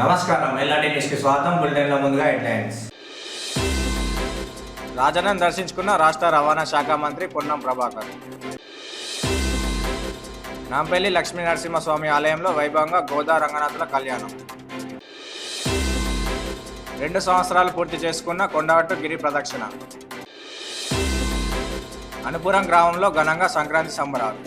నమస్కారం, ఎల్ఆర్టీ న్యూస్కి స్వాగతం. బులెటిన్లో ముందుగా హెడ్లైన్స్. రాజన్నను దర్శించుకున్న రాష్ట్ర రవాణా శాఖ మంత్రి పొన్నం ప్రభాకర్. నాంపల్లి లక్ష్మీ నరసింహస్వామి ఆలయంలో వైభవంగా గోదా రంగనాథుల కళ్యాణం. 2 సంవత్సరాలు పూర్తి చేసుకున్న కొండగట్టు గిరి ప్రదక్షిణ. అనుపురం గ్రామంలో ఘనంగా సంక్రాంతి సంబరాలు.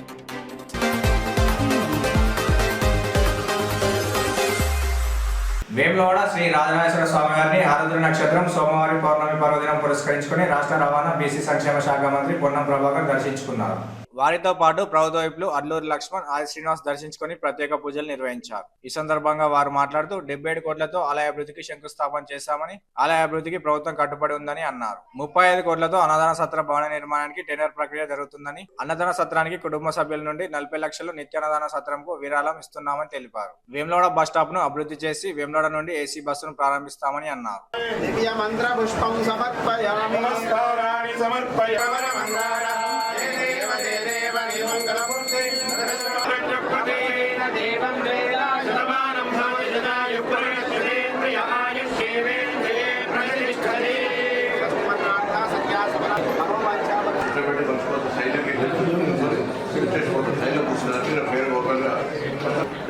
వేములవాడ శ్రీ రాజరాజేశ్వర స్వామి వారిని ఆరుద్ర నక్షత్రం సోమవారం పౌర్ణమి పర్వదినం పురస్కరించుకుని రాష్ట్ర రవాణా బీసీ సంక్షేమ శాఖ మంత్రి పొన్నం ప్రభాకర్ దర్శించుకున్నారు. వారితో పాటు ప్రభుత్వ వైపులు అల్లూరి లక్ష్మణ్, ఆది శ్రీనివాస్ దర్శించుకుని ప్రత్యేక పూజలు నిర్వహించారు. ఈ సందర్భంగా వారు మాట్లాడుతూ 77 కోట్లతో ఆలయ అభివృద్ధికి శంకుస్థాపన చేశామని, ఆలయ అభివృద్ధికి ప్రభుత్వం కట్టుబడి ఉందని అన్నారు. 35 కోట్లతో అన్నదాన సత్ర భవన నిర్మాణానికి టెండర్ ప్రక్రియ జరుగుతుందని, అన్నదాన సత్రానికి కుటుంబ సభ్యుల నుండి 40 లక్షలు నిత్యాన్నదాన సత్రంకు విరాళం ఇస్తున్నామని తెలిపారు. వేములవాడ బస్ స్టాప్ ను అభివృద్ధి చేసి వేములవాడ నుండి ఏసీ బస్సును ప్రారంభిస్తామని అన్నారు.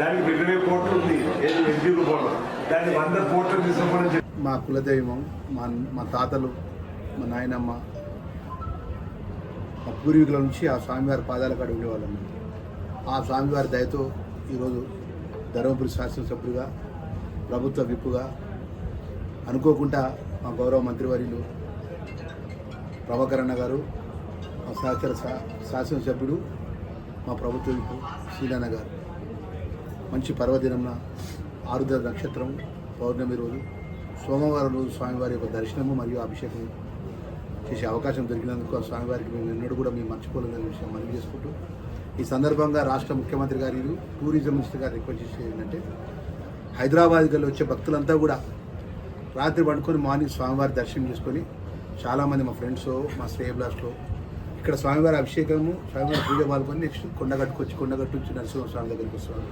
దానికి 20 కోట్లు ఉంది, ఎన్జీ రూపంలో దాన్ని 100 కోట్లు తీసుకోమని మా కులదైవం, మా తాతలు, మా నాయనమ్మ, మా పూర్వీకుల నుంచి ఆ స్వామివారి పాదాల కాడ ఉండేవాళ్ళం. ఆ స్వామివారి దయతో ఈరోజు ధర్మపురి శాసనసభ్యుడిగా, ప్రభుత్వ విప్పుగా అనుకోకుండా మా గౌరవ మంత్రివర్యులు ప్రభాకర్ అన్న గారు, మా శాసనసభ్యుడు, మా ప్రభుత్వ విప్పు శ్రీలన్న గారు మంచి పర్వదినంన ఆరుద్ర నక్షత్రం పౌర్ణమి రోజు సోమవారం రోజు స్వామివారి యొక్క దర్శనము మరియు అభిషేకం చేసే అవకాశం దొరికినందుకు ఆ స్వామివారికి మేము ఎన్నడూ కూడా మేము మర్చిపోలేదనే విషయం మనవి చేసుకుంటూ, ఈ సందర్భంగా రాష్ట్ర ముఖ్యమంత్రి గారు, టూరిజం మినిస్టర్ గారు రిక్వెస్ట్ చేసేది ఏంటంటే, హైదరాబాద్కి వెళ్ళి వచ్చే భక్తులంతా కూడా రాత్రి పండుకొని మార్నింగ్ స్వామివారి దర్శనం చేసుకొని, చాలామంది మా ఫ్రెండ్స్, మా శ్రేయబ్లాస్లో ఇక్కడ స్వామివారి అభిషేకము, స్వామివారి పూజ పాల్గొని నెక్స్ట్ కొండగట్టు నుంచి నరసింహస్వామి దగ్గరికి వస్తారు.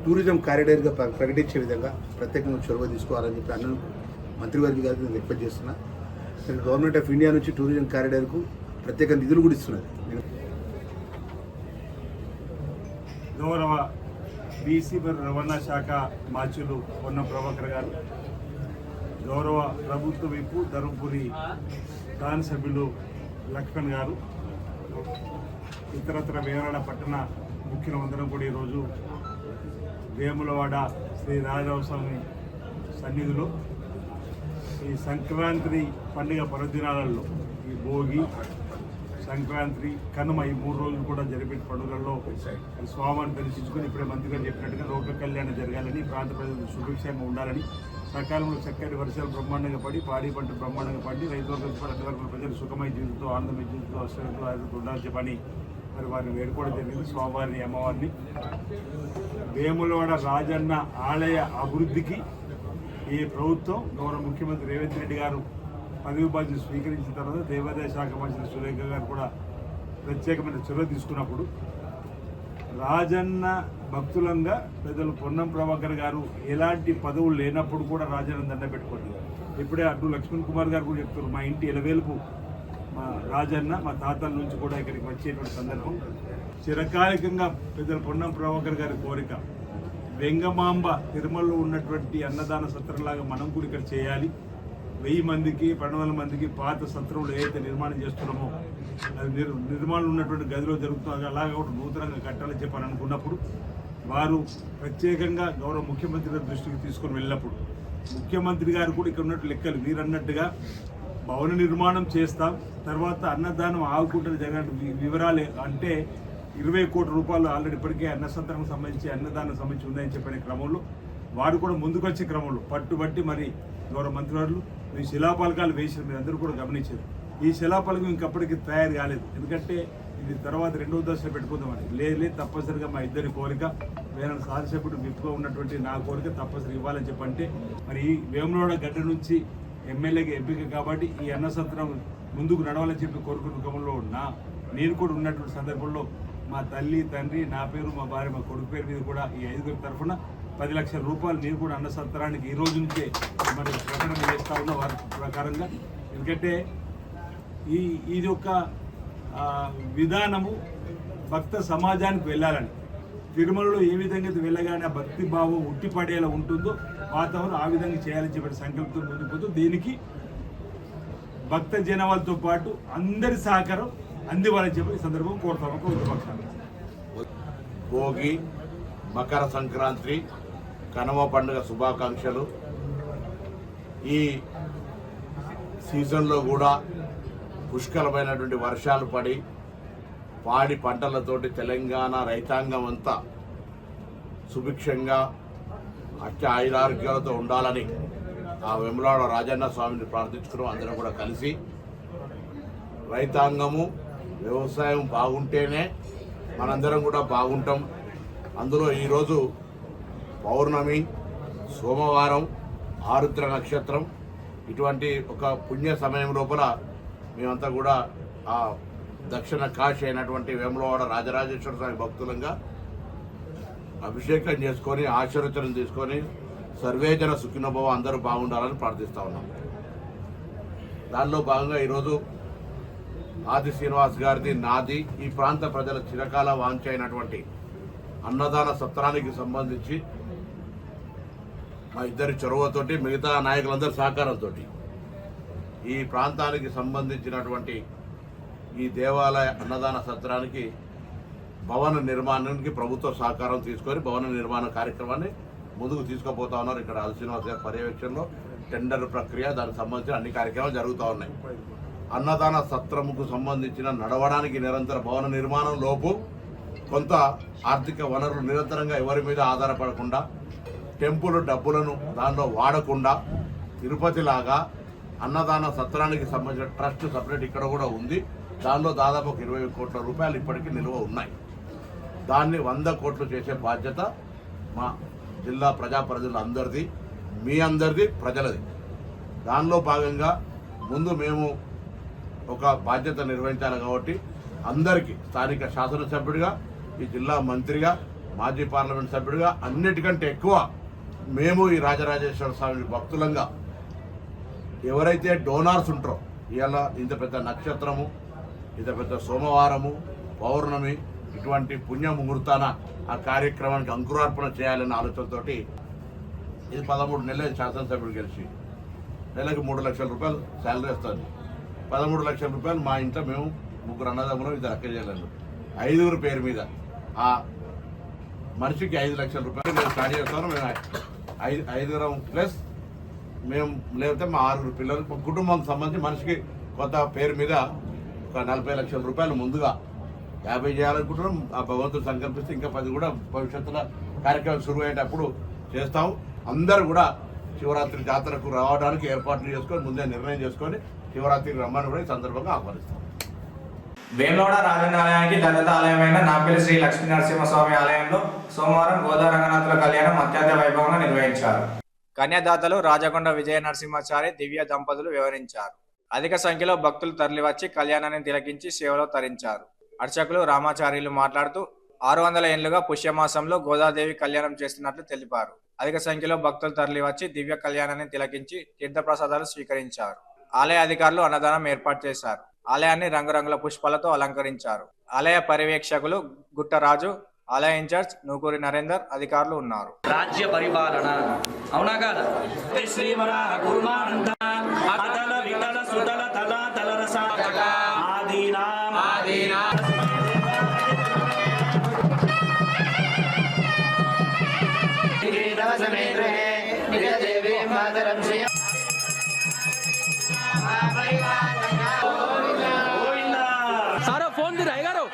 టూరిజం కారిడార్గా ప్రకటించే విధంగా ప్రత్యేకంగా చొరవ తీసుకోవాలని చెప్పి అన్న మంత్రివర్గ గారికి నేను రిక్వెస్ట్ చేస్తున్నా. గవర్నమెంట్ ఆఫ్ ఇండియా నుంచి టూరిజం కారిడార్కు ప్రత్యేక నిధులు కూడా ఇస్తున్నది. గౌరవ బీసీ రవాణా శాఖ మాచులు పొన్నం ప్రభాకర్ గారు, గౌరవ ప్రభుత్వ విప్పు ధర్మపురి దాని సభ్యులు లక్ష్మణ్ గారు, ఇతరత్ర వేమలవాడ పట్టణ ముఖ్యులందరం కూడా ఈరోజు వేములవాడ శ్రీ రాజరాజస్వామి సన్నిధిలో ఈ సంక్రాంతి పండుగ పర్వదినాలలో ఈ భోగి, సంక్రాంతి, కనుమ ఈ 3 రోజులు కూడా జరిపే పండుగల్లో స్వామిని దర్శించుకొని ఇప్పుడే మంత్రి గారు చెప్పినట్టుగా లోక కళ్యాణం జరగాలని, ప్రాంత ప్రజలు సుభిక్షంగా ఉండాలని, సకాలంలో చక్కటి వర్షాలు బ్రహ్మాండంగా పడి, పాడి పంట బ్రహ్మాండంగా పడి, రైతులకు అన్ని వర్గాల ప్రజలు సుఖమయ జీవితంతో, ఆనందమయ జీవితంతో, అశ్వరంతో ఆరోగ్యంతో ఉండాలని చెప్పని మరి వారిని వేడుకోవడం జరిగింది. స్వామివారిని, అమ్మవారిని. వేములవాడ రాజన్న ఆలయ అభివృద్ధికి ఈ ప్రభుత్వం, గౌరవ ముఖ్యమంత్రి రేవంత్ రెడ్డి గారు పదవి బాధ్యతలు స్వీకరించిన తర్వాత దేవాదాయ శాఖ మంత్రి సురేఖ గారు కూడా ప్రత్యేకమైన చొరవ తీసుకున్నప్పుడు రాజన్న భక్తులంగా పెద్దలు పొన్నం ప్రభాకర్ గారు ఎలాంటి పదవులు లేనప్పుడు కూడా రాజన్న దండ పెట్టుకోండి. ఇప్పుడే అడ్డు లక్ష్మణ్ కుమార్ గారు కూడా చెప్తారు, మా ఇంటి ఎలవేలుపు మా రాజన్న, మా తాతల నుంచి కూడా ఇక్కడికి వచ్చేటువంటి సందర్భం. చిరకాలికంగా పెద్దలు పొన్నం ప్రభాకర్ గారి కోరిక, వెంగమాంబ తిరుమలలో ఉన్నటువంటి అన్నదాన సత్రంలాగా మనం కూడా ఇక్కడ చేయాలి. 1000 మందికి 1200 మందికి పాత సత్రంలో ఏదైతే నిర్మాణం చేస్తున్నామో అది నిర్మాణం ఉన్నటువంటి గదిలో జరుగుతుంది, అలాగే కూడా నూతనంగా కట్టాలని చెప్పని అనుకున్నప్పుడు వారు ప్రత్యేకంగా గౌరవ ముఖ్యమంత్రి గారి దృష్టికి తీసుకొని వెళ్ళినప్పుడు ముఖ్యమంత్రి గారు కూడా ఇక్కడ ఉన్నట్టు లెక్కలు వీరన్నట్టుగా భవన నిర్మాణం చేస్తాం, తర్వాత అన్నదానం ఆగుకుంటున్న జరగని వివరాలు అంటే 20 కోట్ల రూపాయలు ఆల్రెడీ ఇప్పటికే అన్నసత్రానికి సంబంధించి, అన్నదానం సంబంధించి ఉన్నాయని చెప్పిన క్రమంలో వారు కూడా ముందుకొచ్చే క్రమంలో పట్టుబట్టి మరి గౌరవ మంత్రివర్యులు ఈ శిలాపలకాలు వేసి మీరు అందరూ కూడా గమనించారు. ఈ శిలాపలకం ఇంకప్పటికీ తయారు కాలేదు, ఎందుకంటే ఇది తర్వాత 2వ దశలో పెట్టుకుందామని. లేదు తప్పనిసరిగా మా ఇద్దరి కోరిక, వేరే శాసనసభ్యుడు విప్పుగా ఉన్నటువంటి నా కోరిక తప్పనిసరి ఇవ్వాలని చెప్పంటే మరి ఈ వేములవాడ గడ్డ నుంచి ఎమ్మెల్యేగా ఎంపిక కాబట్టి ఈ అన్నసత్రం ముందుకు నడవాలని చెప్పి కోరుకున్న క్రమంలో నేను కూడా ఉన్నటువంటి సందర్భంలో మా తల్లి, తండ్రి, నా పేరు, మా భార్య, మా కొడుకు పేరు మీద కూడా ఈ 5గురి తరఫున 10 లక్షల రూపాయలు నేను కూడా అన్న సత్రానికి ఈ రోజు నుంచే మరి ప్రకటన చేస్తా ఉన్న వారి ప్రకారంగా. ఎందుకంటే ఇది ఒక విధానము భక్త సమాజానికి వెళ్ళాలని, తిరుమలలో ఏ విధంగా వెళ్ళగానే ఆ భక్తి భావం ఉట్టిపడేలా ఉంటుందో వాతావరణం ఆ విధంగా చేయాలని చెప్పి సంకల్పంతో ముందుకు పోతూ దీనికి భక్త జనాలతో పాటు అందరి సహకారం అందివ్వాలని చెప్పి ఈ సందర్భం కోరుతాము. పక్షాలు భోగి, మకర సంక్రాంతి, కనుమ పండుగ శుభాకాంక్షలు. ఈ సీజన్లో కూడా పుష్కలమైనటువంటి వర్షాలు పడి పాడి పంటలతోటి తెలంగాణ రైతాంగం అంతా సుభిక్షంగా ఆయురారోగ్యాలతో ఉండాలని ఆ వేములవాడ రాజన్న స్వామిని ప్రార్థించుకున్నాం. అందరం కూడా కలిసి రైతాంగము వ్యవసాయం బాగుంటేనే మనందరం కూడా బాగుంటాం. అందులో ఈరోజు పౌర్ణమి, సోమవారం, ఆరుద్ర నక్షత్రం, ఇటువంటి ఒక పుణ్య సమయం లోపల మేమంతా కూడా ఆ దక్షిణ కాశీ అయినటువంటి వేములవాడ రాజరాజేశ్వర స్వామి భక్తులంగా అభిషేకం చేసుకొని ఆశీర్వచనం తీసుకొని సర్వేజన సుఖినోభవ అందరూ బాగుండాలని ప్రార్థిస్తూ ఉన్నాం. దానిలో భాగంగా ఈరోజు ఆది శ్రీనివాస్ గారిది, నాది, ఈ ప్రాంత ప్రజల చిరకాల వాంఛ అయినటువంటి అన్నదాన సత్రానికి సంబంధించి మా ఇద్దరి చొరవతోటి, మిగతా నాయకులందరి సహకారంతో ఈ ప్రాంతానికి సంబంధించినటువంటి ఈ దేవాలయ అన్నదాన సత్రానికి భవన నిర్మాణానికి ప్రభుత్వ సహకారం తీసుకొని భవన నిర్మాణ కార్యక్రమాన్ని ముందుకు తీసుకుపోతా ఉన్నారు. ఇక్కడ ఆది శ్రీనివాస్ గారి పర్యవేక్షణలో టెండర్ ప్రక్రియ, దానికి సంబంధించిన అన్ని కార్యక్రమాలు జరుగుతూ ఉన్నాయి. అన్నదాన సత్రముకు సంబంధించిన నడవడానికి నిరంతర భవన నిర్మాణం లోపు కొంత ఆర్థిక వనరులు నిరంతరంగా ఎవరి మీద ఆధారపడకుండా, టెంపుల్ డబ్బులను దానిలో వాడకుండా, తిరుపతిలాగా అన్నదాన సత్రానికి సంబంధించిన ట్రస్ట్ సపరేట్ ఇక్కడ కూడా ఉంది. దానిలో దాదాపు 20 కోట్ల రూపాయలు ఇప్పటికీ నిల్వ ఉన్నాయి. దాన్ని 100 కోట్లు చేసే బాధ్యత మా జిల్లా ప్రజాప్రతినిధులు అందరిది, మీ అందరిది, ప్రజలది. దానిలో భాగంగా ముందు మేము ఒక బాధ్యత నిర్వహించాలి కాబట్టి అందరికీ స్థానిక శాసనసభ్యుడిగా, ఈ జిల్లా మంత్రిగా, మాజీ పార్లమెంట్ సభ్యుడిగా, అన్నిటికంటే ఎక్కువ మేము ఈ రాజరాజేశ్వర స్వామి భక్తులంగా ఎవరైతే డోనార్స్ ఉంటారో, ఇవాళ ఇంత పెద్ద నక్షత్రము, ఇంత పెద్ద సోమవారము, పౌర్ణమి, ఇటువంటి పుణ్య ముహూర్తాన ఆ కార్యక్రమానికి అంకురార్పణ చేయాలన్న ఆలోచనతో ఇది 13 నెలలు శాసనసభ్యుడు గెలిచి నెలకు 3 లక్షల రూపాయలు శాలరీ వస్తుంది. 13 లక్షల రూపాయలు మా ఇంట్లో మేము 3 అన్నదమ్ములు, 2 అక్క చేయాలి, 5 పేరు మీద ఆ మనిషికి 5 లక్షల రూపాయలు మేము స్టార్ట్ చేస్తాను. మేము 5 ప్లస్ మేము లేకపోతే మా 6 పిల్లలు కుటుంబానికి సంబంధించి మనిషికి కొత్త పేరు మీద ఒక 40 లక్షల రూపాయలు ముందుగా 50 చేయాలనుకుంటున్నాం. ఆ భగవంతుడు సంకల్పిస్తే ఇంకా 10 కూడా భవిష్యత్తులో కార్యక్రమం శురు అయ్యేటప్పుడు చేస్తాం. అందరూ కూడా శివరాత్రి జాతరకు రావడానికి ఏర్పాట్లు చేసుకొని ముందే నిర్ణయం చేసుకొని శివరాత్రికి రమ్మని కూడా ఈ సందర్భంగా ఆహ్వానిస్తాం. వేములవాడ రాజన్న ఆలయానికి దళిత ఆలయమైన నాంపల్లి శ్రీ లక్ష్మీ నరసింహస్వామి ఆలయంలో సోమవారం గోదా రంగనాథుల కళ్యాణం అత్యంత వైభవంగా నిర్వహించారు. కన్యాదాతలు రాజకొండ విజయ నరసింహాచారి దివ్య దంపతులు వివరించారు. అధిక సంఖ్యలో భక్తులు తరలివచ్చి కళ్యాణాన్ని తిలకించి సేవలో తరించారు. అర్చకులు రామాచార్యులు మాట్లాడుతూ 600 ఏళ్లుగా పుష్యమాసంలో గోదాదేవి కళ్యాణం చేస్తున్నట్లు తెలిపారు. అధిక సంఖ్యలో భక్తులు తరలివచ్చి దివ్య కళ్యాణాన్ని తిలకించి తీర్థప్రసాదాలు స్వీకరించారు. ఆలయ అధికారులు అన్నదానం ఏర్పాటు చేశారు. ఆలయాన్ని రంగురంగుల పుష్పాలతో అలంకరించారు. ఆలయ పర్యవేక్షకులు గుట్టరాజు, ఆలయ ఇన్ఛార్జ్ నూకూరి నరేందర్, అధికారులు ఉన్నారు. రాజ్య పరిపాలన అవునా కాదా? శ్రీవరాహ కుర్మానంద అతల వితల సుతల తల తలరస ఆదీనా ఆదీనా సమేత్రే నిజదేవి మాతరం శ్రీ सारा फोन भी रहेगा रो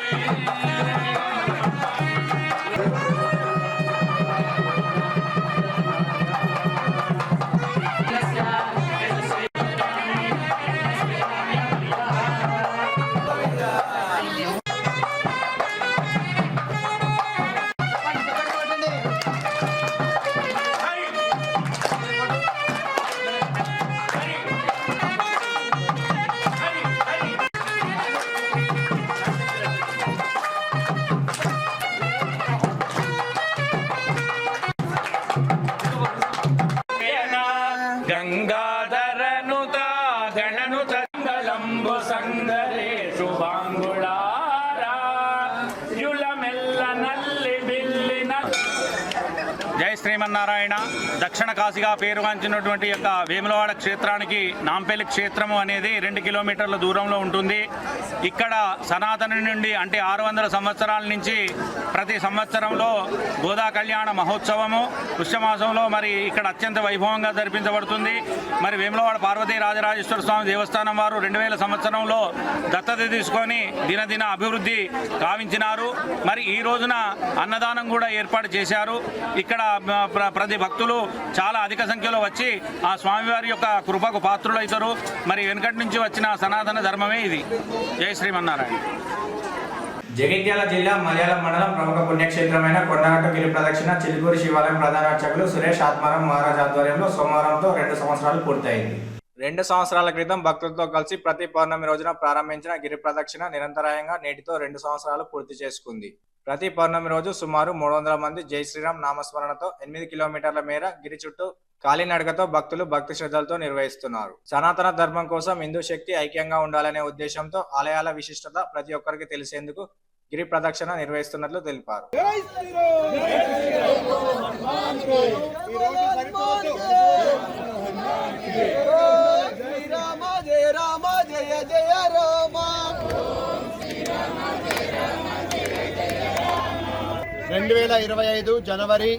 గంగాధరనుత గణనుత గళంబు సంగరే శుభాంగుళారా యులమెల్ల నల్లి బిల్లిన. జై శ్రీమన్నారాయణ. దక్షిణ కాశీగా పేరుగాంచినటువంటి యొక్క వేములవాడ క్షేత్రానికి నాంపల్లి క్షేత్రము అనేది 2 కిలోమీటర్ల దూరంలో ఉంటుంది. ఇక్కడ సనాతన నుండి అంటే 600 సంవత్సరాల నుంచి ప్రతి సంవత్సరంలో గోదా కళ్యాణ మహోత్సవము పుష్యమాసంలో మరి ఇక్కడ అత్యంత వైభవంగా జరిపించబడుతుంది. మరి వేములవాడ పార్వతీ రాజరాజేశ్వర స్వామి దేవస్థానం వారు 2000 సంవత్సరంలో దత్తత తీసుకొని దినదిన అభివృద్ధి కావించినారు. మరి ఈ రోజున అన్నదానం కూడా ఏర్పాటు చేశారు. ఇక్కడ ప్రతి భక్తులు చాలా అధిక సంఖ్యలో వచ్చి ఆ స్వామివారి యొక్క కృపకు పాత్రులవుతారు. మరి వెనుకటి నుంచి వచ్చిన సనాతన ధర్మమే ఇది. జై శ్రీమన్నారాయణ. జగిత్యాల జిల్లా మలయాళం మండలం ప్రముఖ పుణ్యక్షేత్రమైన కొండగట్టు గిరి ప్రదక్షిణ చిలుకూరు శివాలయం ప్రధాన అర్చకులు సురేష్ ఆత్మారాం మహారాజ్ ఆధ్వర్యంలో సోమవారంతో 2 సంవత్సరాలు పూర్తయింది. 2 సంవత్సరాల క్రితం భక్తులతో కలిసి ప్రతి పౌర్ణమి రోజున ప్రారంభించిన గిరి ప్రదక్షిణ నిరంతరాయంగా నేటితో 2 సంవత్సరాలు పూర్తి చేసుకుంది. ప్రతి పౌర్ణమి రోజు సుమారు 300 మంది జై శ్రీరామ్ నామస్మరణతో 8 కిలోమీటర్ల మేర గిరి చుట్టూ కాలినడకతో భక్తులు భక్తి శ్రద్ధలతో నిర్వహిస్తున్నారు. సనాతన ధర్మం కోసం హిందూ శక్తి ఐక్యంగా ఉండాలనే ఉద్దేశంతో ఆలయాల విశిష్టత ప్రతి ఒక్కరికి తెలిసేందుకు గిరి ప్రదక్షిణ నిర్వహిస్తున్నట్లు తెలిపారు. జయ రామ జయ జయ రామ 2025 జనవరి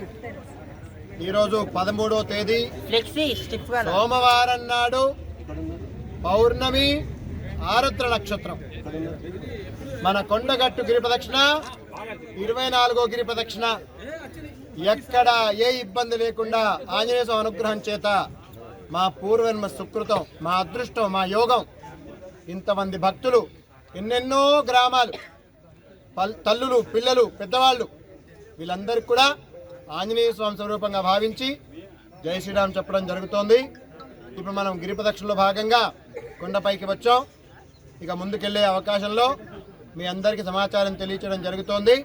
ఈరోజు 13వ తేదీ సోమవారం నాడు పౌర్ణమి ఆరుద్ర నక్షత్రం. మన కొండగట్టు గిరి ప్రదక్షిణ 24వ గిరి ప్రదక్షిణ. ఎక్కడ ఏ ఇబ్బంది లేకుండా ఆంజనేయ స్వామి అనుగ్రహం చేత మా పూర్వజన్మ సుకృతం, మా అదృష్టం, మా యోగం, ఇంతమంది భక్తులు, ఎన్నెన్నో గ్రామాలు, తల్లులు, పిల్లలు, పెద్దవాళ్ళు, వీళ్ళందరికీ కూడా ఆంజనేయ స్వామి స్వరూపంగా భావించి జై శ్రీరామ్ చెప్పడం జరుగుతోంది. ఇప్పుడు మనం గిరి ప్రదక్షిణలో భాగంగా కొండపైకి వచ్చాం. ఇక ముందుకెళ్లే అవకాశంలో మీ అందరికీ సమాచారం తెలియచేయడం జరుగుతోంది.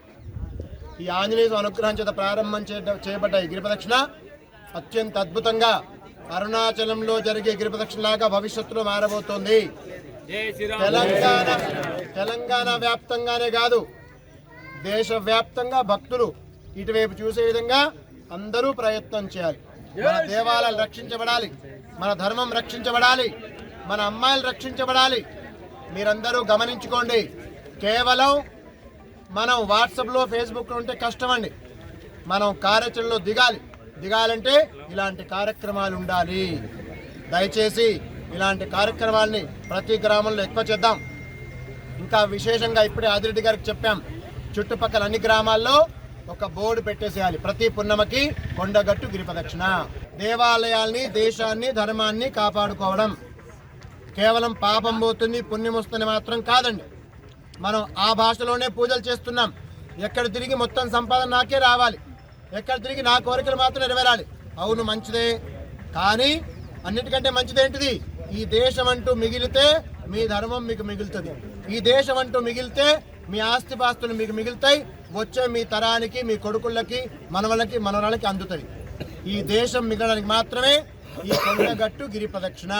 ఈ ఆంజనేయ స్వామి అనుగ్రహం చేత ప్రారంభం చేయబడ్డ ఈ గిరి ప్రదక్షిణ అత్యంత అద్భుతంగా అరుణాచలంలో జరిగే గిరి ప్రదక్షిణలాగా భవిష్యత్తులో మారబోతోంది. తెలంగాణ వ్యాప్తంగానే కాదు, దేశవ్యాప్తంగా భక్తులు ఇటువైపు చూసే విధంగా అందరూ ప్రయత్నం చేయాలి. మన దేవాలయాలు రక్షించబడాలి, మన ధర్మం రక్షించబడాలి, మన అమ్మాయిలు రక్షించబడాలి. మీరందరూ గమనించుకోండి. కేవలం మనం వాట్సాప్లో, ఫేస్బుక్లో ఉంటే కష్టం అండి. మనం కార్యాచరణలో దిగాలంటే ఇలాంటి కార్యక్రమాలు ఉండాలి. దయచేసి ఇలాంటి కార్యక్రమాలని ప్రతి గ్రామంలో ఎక్కువ చేద్దాం. ఇంకా విశేషంగా ఇప్పుడే ఆదిరెడ్డి గారికి చెప్పాం, చుట్టుపక్కల అన్ని గ్రామాల్లో ఒక బోర్డు పెట్టేసేయాలి. ప్రతి పున్నమకి కొండగట్టు గిరి ప్రదక్షిణ. దేవాలయాల్ని, దేశాన్ని, ధర్మాన్ని కాపాడుకోవడం. కేవలం పాపం పోతుంది, పుణ్యం వస్తుంది మాత్రం కాదండి. మనం ఆ భాషలోనే పూజలు చేస్తున్నాం. ఎక్కడ తిరిగి మొత్తం సంపాదన నాకే రావాలి, ఎక్కడ తిరిగి నా కోరికలు మాత్రం నెరవేరాలి. అవును, మంచిదే. కానీ అన్నిటికంటే మంచిదేంటిది? ఈ దేశం అంటూ మిగిలితే మీ ధర్మం మీకు మిగులుతుంది. ఈ దేశం అంటూ మిగిలితే మీ ఆస్తిపాస్తులు మీకు మిగులుతాయి. వచ్చే మీ తరానికి, మీ కొడుకులకి, మనవలకి, మనవరాలకి అందుతాయి. ఈ దేశం మిగలడానికి మాత్రమే ఈ కొండగట్టు గిరి ప్రదక్షిణ.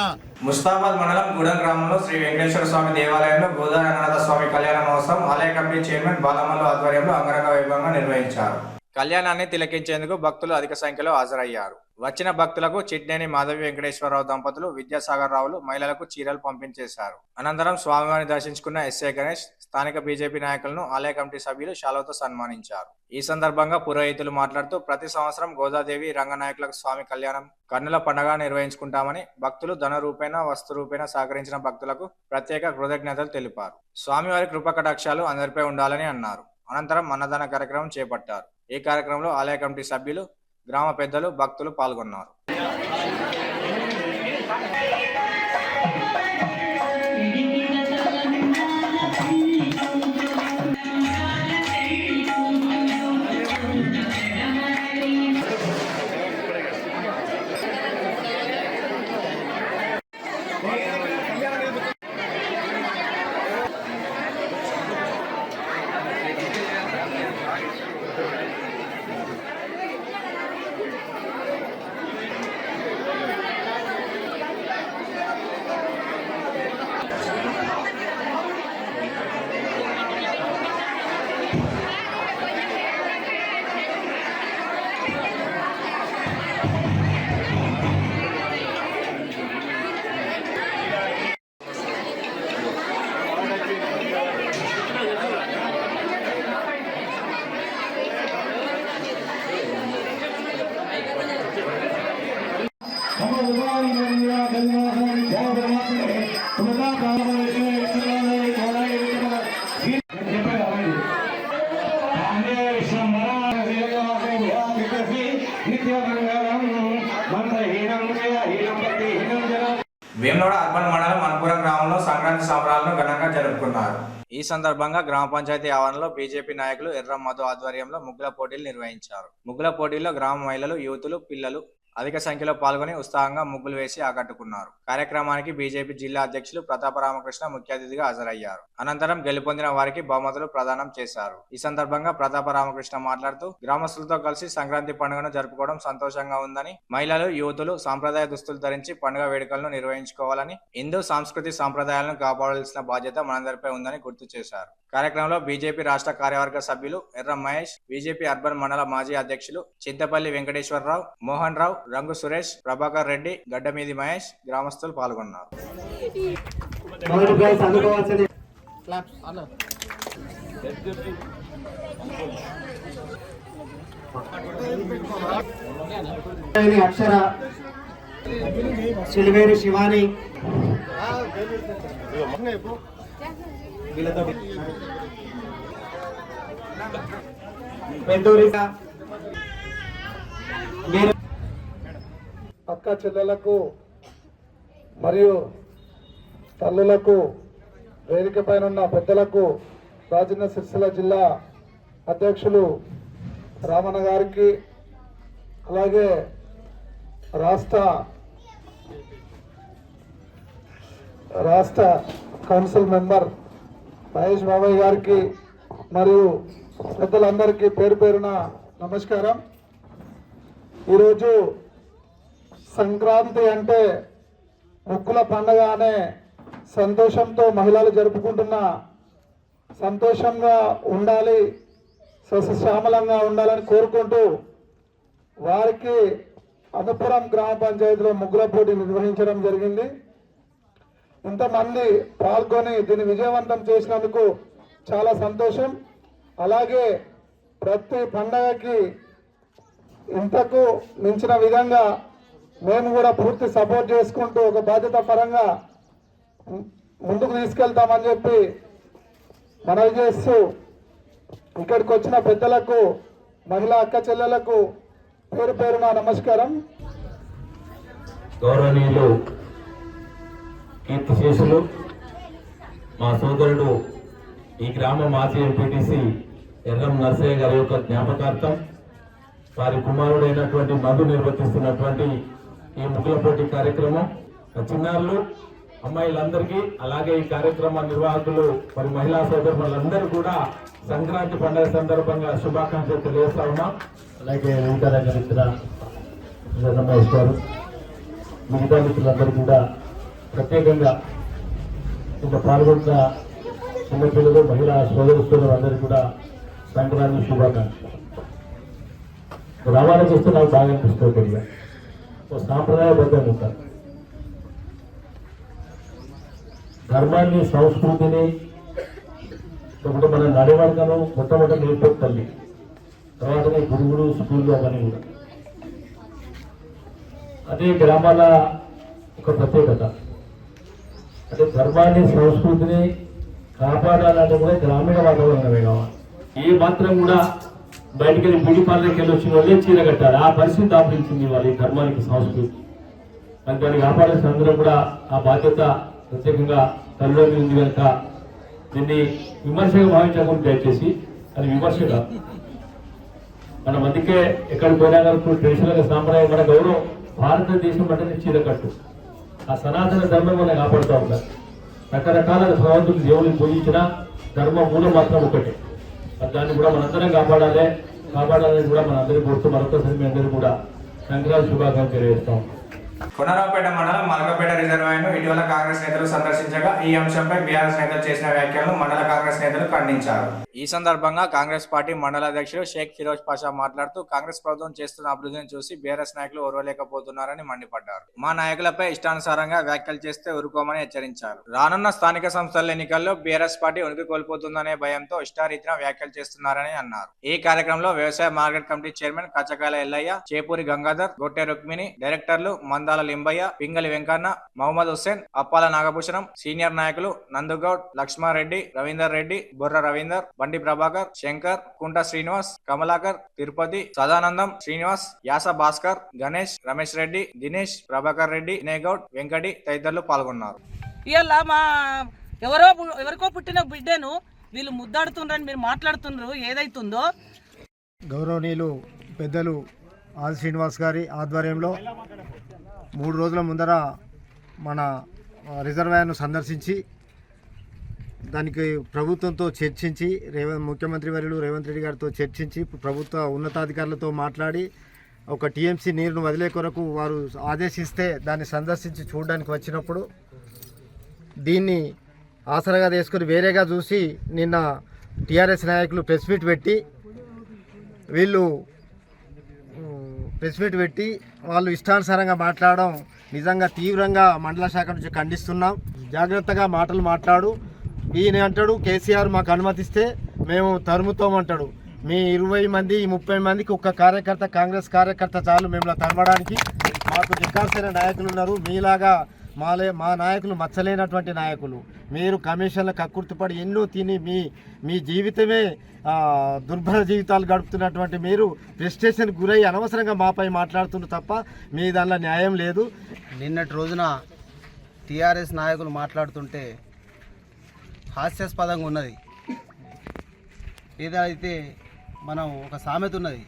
ముస్తాబాద్ మండలం గూడెం గ్రామంలో శ్రీ వెంకటేశ్వర స్వామి దేవాలయంలో గోదా రంగనాథ స్వామి కళ్యాణ మహోత్సవం ఆలయ కమిటీ చైర్మన్ బాలమల్లు ఆధ్వర్యంలో అంగరంగ వైభవంగా నిర్వహించారు. కళ్యాణాన్ని తిలకించేందుకు భక్తులు అధిక సంఖ్యలో హాజరయ్యారు. వచ్చిన భక్తులకు చిట్నేని మాధవి వెంకటేశ్వరరావు దంపతులు, విద్యాసాగర్ రావులు మహిళలకు చీరలు పంపించేశారు. అనంతరం స్వామివారిని దర్శించుకున్న ఎస్ఐ గణేష్ స్థానిక బీజేపీ నాయకులను ఆలయ కమిటీ సభ్యులు శాలువతో సన్మానించారు. ఈ సందర్భంగా పురోహితులు మాట్లాడుతూ ప్రతి సంవత్సరం గోదాదేవి రంగనాయకులకు స్వామి కళ్యాణం కన్నుల పండుగ నిర్వహించుకుంటామని, భక్తులు ధన రూపేణ, వస్తు రూపేణ సహకరించిన భక్తులకు ప్రత్యేక కృతజ్ఞతలు తెలిపారు. స్వామివారి కృపకటాక్షాలు అందరిపై ఉండాలని అన్నారు. అనంతరం అన్నదాన కార్యక్రమం చేపట్టారు. ఈ కార్యక్రమంలో ఆలయ కమిటీ సభ్యులు, గ్రామ పెద్దలు, భక్తులు పాల్గొన్నారు. వేములవాడ అర్బన్ మండలం మనపురం గ్రామంలో సంక్రాంతి సంబరాలను ఘనంగా జరుపుకున్నారు. ఈ సందర్భంగా గ్రామ పంచాయతీ ఆవరణలో బీజేపీ నాయకులు ఎర్రం మధు ఆధ్వర్యంలో ముగ్గుల పోటీలు నిర్వహించారు. ముగ్గుల పోటీల్లో గ్రామ మహిళలు, యువతులు, పిల్లలు అధిక సంఖ్యలో పాల్గొని ఉత్సాహంగా ముగ్గులు వేసి ఆకట్టుకున్నారు. కార్యక్రమానికి బీజేపీ జిల్లా అధ్యక్షులు ప్రతాప రామకృష్ణ ముఖ్య అతిథిగా హాజరయ్యారు. అనంతరం గెలుపొందిన వారికి బహుమతులు ప్రదానం చేశారు. ఈ సందర్భంగా ప్రతాప రామకృష్ణ మాట్లాడుతూ గ్రామస్తులతో కలిసి సంక్రాంతి పండుగను జరుపుకోవడం సంతోషంగా ఉందని, మహిళలు, యువతులు సాంప్రదాయ దుస్తులు ధరించి పండుగ వేడుకలను నిర్వహించుకోవాలని, హిందూ సంస్కృతి సాంప్రదాయాలను కాపాడాల్సిన బాధ్యత మనందరిపై ఉందని గుర్తు చేశారు. కార్యక్రమంలో బీజేపీ రాష్ట్ర కార్యవర్గ సభ్యులు ఎర్రం మహేష్, బీజేపీ అర్బన్ మండల మాజీ అధ్యక్షులు చింతపల్లి వెంకటేశ్వరరావు, మోహన్ రావు, రంగు సురేష్, ప్రభాకర్ రెడ్డి, గడ్డమీది మహేష్ గ్రామస్తులు పాల్గొన్నారు. అక్షర, సిలివేరి శివాని అక్క చెల్లెలకు మరియు తల్లులకు, వేదిక పైన ఉన్న పెద్దలకు, రాజన్న సిరిసిల్ల జిల్లా అధ్యక్షులు రామన్న గారికి, అలాగే రాష్ట్ర కౌన్సిల్ మెంబర్ మహేష్ బాబాయ్ గారికి మరియు పెద్దలందరికీ పేరు పేరున నమస్కారం. ఈరోజు సంక్రాంతి అంటే ముక్కుల పండుగ అనే సంతోషంతో మహిళలు జరుపుకుంటున్న, సంతోషంగా ఉండాలి, సస్యశ్యామలంగా ఉండాలని కోరుకుంటూ వారికి అనుపురం గ్రామ పంచాయతీలో ముగ్గుల పోటీ నిర్వహించడం జరిగింది. ఇంతమంది పాల్గొని దీన్ని విజయవంతం చేసినందుకు చాలా సంతోషం. అలాగే ప్రతి పండగకి ఇంతకు మించిన విధంగా మేము కూడా పూర్తి సపోర్ట్ చేసుకుంటూ ఒక బాధ్యత పరంగా ముందుకు తీసుకెళ్తామని చెప్పి మనవి చేస్తూ, ఇక్కడికి వచ్చిన పెద్దలకు, మహిళా అక్క చెల్లెలకు పేరు పేరున నమస్కారం. గౌరవనీయులు కీర్తిశేషులు మా సోదరుడు ఈ గ్రామ మాజీ ఎంపీటీసీ ఎర్రం నర్సయ్య గారి యొక్క జ్ఞాపకార్థం వారి కుమారుడైనటువంటి మధు నిర్వర్తిస్తున్నటువంటి ఈ ముగ్గుల పోటీ కార్యక్రమం చిన్నారులు, అమ్మాయిలందరికీ, అలాగే ఈ కార్యక్రమ నిర్వాహకులు మరి మహిళా సోదరులందరూ కూడా సంక్రాంతి పండుగ సందర్భంగా శుభాకాంక్షలు తెలియజేస్తా ఉన్నాం. అలాగే వెంకటేశ్వర రమేష్ గారు, మిగతా మిత్రులందరూ కూడా ప్రత్యేకంగా ఇంకా పాల్గొన్న చిన్నపిల్లలు, మహిళా సోదరులు అందరికీ కూడా సంక్రాంతి శుభాకాంక్షలు. రవాణా చేస్తే నాకు బాగా అనిపిస్తుంది. కొద్దిగా సాంప్రదాయబద్ధంగా ఉంటారు. ధర్మాన్ని, సంస్కృతిని ఒకటి మన నడవడికను మొట్టమొదటి నేర్పే తల్లి, తర్వాతనే గురువులు, స్కూళ్ళు అవన్నీ కూడా. అదే గ్రామాల ఒక ప్రత్యేకత అంటే ధర్మాన్ని, సంస్కృతిని కాపాడాలంటే కూడా గ్రామీణ వాతావరణమే కావాలి. ఏ మాత్రం కూడా బయటికి వెళ్ళి బిడి పాలకి వెళ్ళి వచ్చిన వాళ్ళే చీర కట్టాలి. ఆ పరిస్థితి దాపించింది వాళ్ళ ఈ ధర్మానికి, సంస్కృతి. మరి దాన్ని కాపాడాల్సిన అందరూ కూడా ఆ బాధ్యత ప్రత్యేకంగా తల్లిదండ్రులు ఉంది కనుక దీన్ని విమర్శగా భావించకుండా దయచేసి, అది విమర్శగా మన మందికే ఎక్కడ పోయినా కనుక ట్రెడిషనల్గా సాంప్రదాయం, మన గౌరవం భారతదేశం అంటే చీరకట్టు. ఆ సనాతన ధర్మం మనం కాపాడుతూ ఉంటారు. రకరకాల భగవంతుడు దేవుడిని పూజించిన ధర్మం మూలం మాత్రం ఒకటే. దాన్ని కూడా మనందరం కాపాడాలని కూడా మనందరికీ కోరుతూ మరొకసారి మీ అందరూ కూడా సంక్రాంతి శుభాకాంక్షలు తెలియజేస్తాం. కొనరావుపేట మండలం మలకపేట రిజర్వాయర్ను ఇటీవల కాంగ్రెస్ నేతలు సందర్శించగా ఈ అంశంపై బీఆర్ఎస్ నేతలు చేసిన వ్యాఖ్యలను మండల కాంగ్రెస్ నేతలు ఖండించారు. ఈ సందర్భంగా కాంగ్రెస్ పార్టీ మండల అధ్యక్షుడు షేక్ ఫిరోజ్ పాషా మాట్లాడుతూ కాంగ్రెస్ ప్రభుత్వం చేస్తున్న అభివృద్ధిని చూసి బీఆర్ఎస్ నాయకులు ఓర్వలేకపోతున్నారని మండిపడ్డారు. మా నాయకులపై ఇష్టానుసారంగా వ్యాఖ్యలు చేస్తే ఊరుకోమని హెచ్చరించారు. రానున్న స్థానిక సంస్థల ఎన్నికల్లో బీఆర్ఎస్ పార్టీ ఉనికి కోల్పోతుందనే భయంతో ఇష్టారీతిన వ్యాఖ్యలు చేస్తున్నారని అన్నారు. ఈ కార్యక్రమంలో వ్యవసాయ market committee chairman కచ్చకాయల Ellaiah, Chepuri Gangadhar, Gotte Rukmini, డైరెక్టర్లు మంద చింతాల లింబయ్య, పింగలి వెంకన్న, మహమ్మద్ హుస్సేన్, అప్పాల నాగభూషణం, సీనియర్ నాయకులు నందుగౌడ్, లక్ష్మారెడ్డి, రవీందర్ రెడ్డి, బొర్ర రవీందర్, బండి ప్రభాకర్, శంకర్, కుంట శ్రీనివాస్, కమలాకర్, తిరుపతి, సదానందం, శ్రీనివాస్, యాస భాస్కర్, గణేష్, రమేష్ రెడ్డి, దినేష్, ప్రభాకర్ రెడ్డి, వినయగౌడ్, వెంకటి తదితరులు పాల్గొన్నారు. ఇవాళ మా ఎవరికో పుట్టిన బిడ్డను వీళ్ళు ముద్దాడుతుండ్రని మీరు మాట్లాడుతున్నారు. ఏదైతుందో గౌరవనీయులు పెద్దలు ఆది శ్రీనివాస్ గారి ఆధ్వర్యంలో 3 రోజుల ముందర మన రిజర్వాయర్ను సందర్శించి దానికి ప్రభుత్వంతో చర్చించి ముఖ్యమంత్రి వర్యులు రేవంత్ రెడ్డి గారితో చర్చించి ప్రభుత్వ ఉన్నతాధికారులతో మాట్లాడి ఒక టీఎంసీ నీరును వదిలే కొరకు వారు ఆదేశిస్తే దాన్ని సందర్శించి చూడడానికి వచ్చినప్పుడు దీన్ని ఆసరాగా తీసుకొని వేరేగా చూసి నిన్న టీఆర్ఎస్ నాయకులు ప్రెస్ మీట్ పెట్టి వాళ్ళు ఇష్టానుసారంగా మాట్లాడడం నిజంగా తీవ్రంగా మండల శాఖ నుంచి ఖండిస్తున్నాం. జాగ్రత్తగా మాటలు మాట్లాడు. ఈయన అంటాడు కేసీఆర్ మాకు అనుమతిస్తే మేము తరుముతామంటాడు. మీ 20 మంది 30 మందికి ఒక్క కార్యకర్త కాంగ్రెస్ కార్యకర్త చాలు మిమ్మల్ని తరమడానికి. మాకు నికార్సైన నాయకులు ఉన్నారు. మీలాగా మా నాయకులు మచ్చలేనటువంటి నాయకులు. మీరు కమిషన్ల కక్కుర్తిపడి ఎన్నో తిని మీ జీవితమే దుర్భర జీవితాలు గడుపుతున్నటువంటి మీరు ప్రెస్టేషన్ గురై అనవసరంగా మాపై మాట్లాడుతున్నారు తప్ప మీ దానిలో న్యాయం లేదు. నిన్నటి రోజున టీఆర్ఎస్ నాయకులు మాట్లాడుతుంటే హాస్యాస్పదంగా ఉన్నది. ఏదైతే మనం ఒక సామెత ఉన్నది,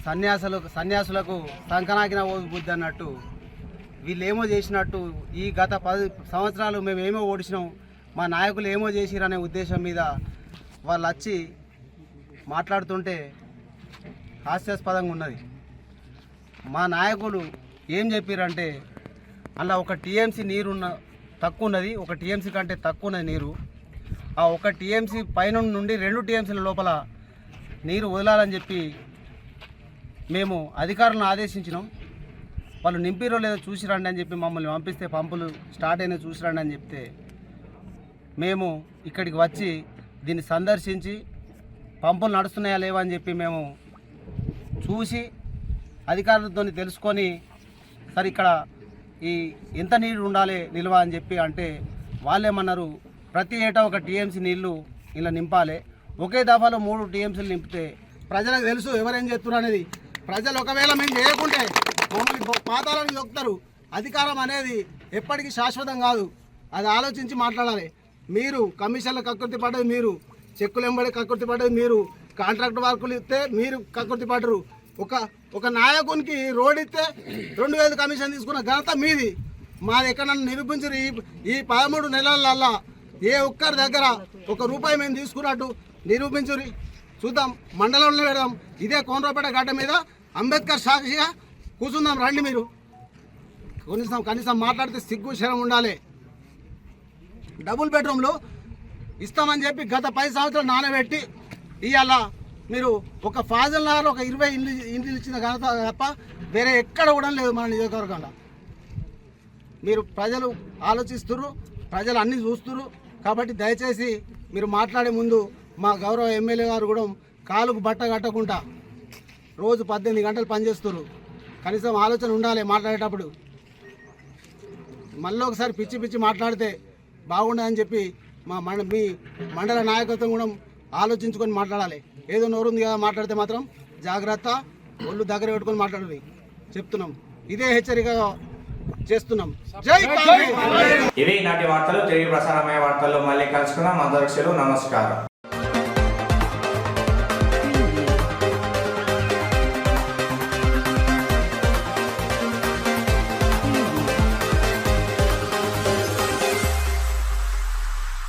సన్యాసులకు సంకనాకిన బుద్ధి అన్నట్టు వీళ్ళు ఏమో చేసినట్టు ఈ గత 10 సంవత్సరాలు మేము ఏమో ఓడిసినాం, మా నాయకులు ఏమో చేసిరనే ఉద్దేశం మీద వాళ్ళు వచ్చి మాట్లాడుతుంటే హాస్యాస్పదంగా ఉన్నది. మా నాయకులు ఏం చెప్పారంటే అలా ఒక టీఎంసీ నీరున్న తక్కువ ఉన్నది, ఒక టీఎంసీ కంటే తక్కువ ఉన్నది నీరు. ఆ ఒక టీఎంసీ పైన నుండి 2 టీఎంసీల లోపల నీరు వదలాలని చెప్పి మేము అధికారులను ఆదేశించినాం. వాళ్ళు నింపిరో లేదో చూసి రండి అని చెప్పి మమ్మల్ని పంపిస్తే పంపులు స్టార్ట్ అయినా చూసి రండి అని చెప్తే మేము ఇక్కడికి వచ్చి దీన్ని సందర్శించి పంపులు నడుస్తున్నాయా లేవా అని చెప్పి మేము చూసి అధికారులతో తెలుసుకొని సరే ఇక్కడ ఈ ఎంత నీరు ఉండాలి నిల్వ అని చెప్పి అంటే వాళ్ళేమన్నారు ప్రతి ఏటా ఒక టీఎంసీ నీళ్లు ఇలా నింపాలి. ఒకే దఫాలో 3 టీఎంసీలు నింపితే ప్రజలకు తెలుసు ఎవరేం చేస్తున్నారు అనేది. ప్రజలు ఒకవేళ మేము చేయకుంటే మమ్మల్ని పాతాలని దొక్కుతారు. అధికారం అనేది ఎప్పటికీ శాశ్వతం కాదు, అది ఆలోచించి మాట్లాడాలి. మీరు కమిషన్ల కక్కుర్తి పడ్డది మీరు, చెక్కులు ఎంబడి కక్కుర్తి పడ్డది మీరు, కాంట్రాక్ట్ వర్కులు ఇస్తే మీరు కక్కుర్తి పడ్డరు. ఒక నాయకునికి రోడ్ ఇస్తే 2000 కమిషన్ తీసుకున్న ఘనత మీది. మాది ఎక్కడన్నా నిరూపించరు. ఈ 13 నెలలల్లా ఏ ఒక్కరి దగ్గర ₹1 మేము తీసుకున్నట్టు నిరూపించురి. చూద్దాం, మండలంలో పెడదాం. ఇదే కోనరాపేట గడ్డ మీద అంబేద్కర్ సాక్షిగా కూర్చుందాం రండి. మీరు కనీసం మాట్లాడితే సిగ్గు శరం ఉండాలి. డబుల్ బెడ్రూమ్లు ఇస్తామని చెప్పి గత 10 సంవత్సరాలు నానబెట్టి ఇవాళ మీరు ఒక ఫాజల్ నగర్ ఒక 20 ఇండ్లు ఇచ్చిన ఘనత తప్ప వేరే ఎక్కడ కూడా లేదు మన నియోజకవర్గంలో. మీరు ప్రజలు ఆలోచిస్తున్నారు, ప్రజలు అన్నీ చూస్తున్నారు. కాబట్టి దయచేసి మీరు మాట్లాడే ముందు మా గౌరవ ఎమ్మెల్యే గారు కూడా కాలుకు బట్ట కట్టకుండా రోజు 18 గంటలు పనిచేస్తున్నారు. కనీసం ఆలోచన ఉండాలి మాట్లాడేటప్పుడు. మళ్ళీ ఒకసారి పిచ్చి మాట్లాడితే బాగుండదని చెప్పి మీ మండల నాయకత్వం కూడా ఆలోచించుకొని మాట్లాడాలి. ఏదో నోరుంది కదా మాట్లాడితే మాత్రం జాగ్రత్త, ఒళ్ళు దగ్గర పెట్టుకొని మాట్లాడాలి చెప్తున్నాం. ఇదే హెచ్చరికగా చేస్తున్నాం. జై కాంగ్రెస్. ఇవి ఈనాటి వార్తలు. తిరిగి ప్రసారమయ్యే వార్తల్లో మళ్ళీ కలుసుకుందాం. అందరికీ నమస్కారం.